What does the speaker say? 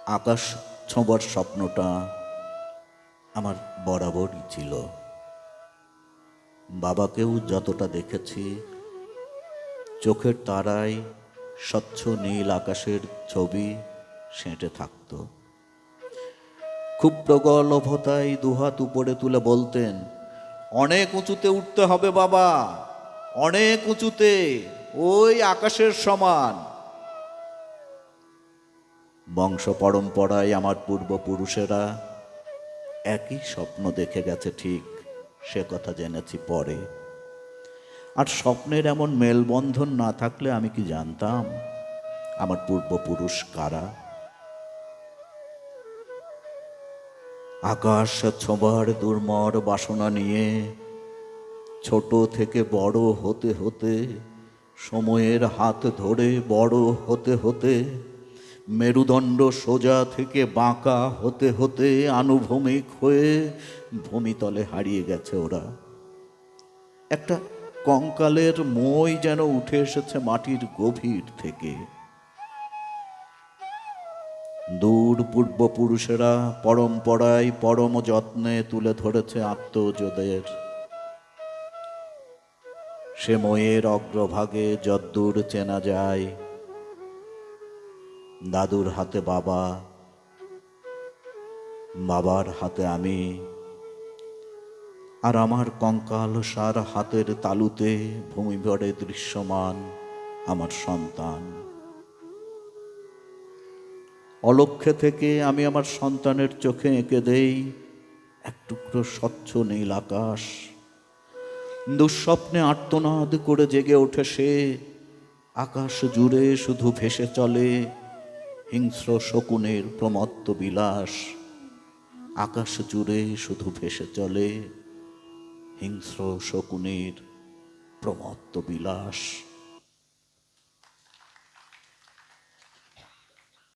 আকাশ ছোঁবার স্বপ্নটা আমার বরাবরই ছিল। বাবাকেও যতটা দেখেছি, চোখের তারায় স্বচ্ছ নীল আকাশের ছবি সেঁটে থাকত। খুব প্রগল্ভতায় দুহাত উপরে তুলে বলতেন, অনেক উঁচুতে উঠতে হবে বাবা, অনেক উঁচুতে, ওই আকাশের সমান। বংশ পরম্পরায় আমার পূর্বপুরুষেরা একই স্বপ্ন দেখে গেছে, ঠিক সে কথা জেনেছি পরে। আর স্বপ্নের এমন মেলবন্ধন না থাকলে আমি কি জানতাম আমার পূর্বপুরুষ কারা। আকাশ ছোঁবার দুর্মর বাসনা নিয়ে ছোট থেকে বড় হতে হতে, সময়ের হাত ধরে বড় হতে হতে, মেরুদণ্ড সোজা থেকে বাঁকা হতে হতে আনুভূমিক হয়ে ভূমিতলে হারিয়ে গেছে ওরা। একটা কঙ্কালের মই যেন উঠে এসেছে মাটির গভীর থেকে। দূর পূর্বপুরুষেরা পরম্পরায় পরম যত্নে তুলে ধরেছে আত্মজদের। সে ময়ের অগ্রভাগে যদ্দূর চেনা যায়, দাদুর হাতে বাবা, বাবার হাতে আমি, আর আমার কঙ্কাল সার হাতের তালুতে ভূমিভরে দৃশ্যমান আমার সন্তান। অলক্ষ্যে থেকে আমি আমার সন্তানের চোখে এঁকে দেই এক টুকরো স্বচ্ছ নীল আকাশ। দুঃস্বপ্নে আর্তনাদ করে জেগে ওঠে সে, আকাশ জুড়ে শুধু ভেসে চলে হিংস্র শকুনের প্রমত্ত বিলাস। আকাশ জুড়ে শুধু ভেসে চলে হিংস্র শকুনের প্রমত্ত বিলাস।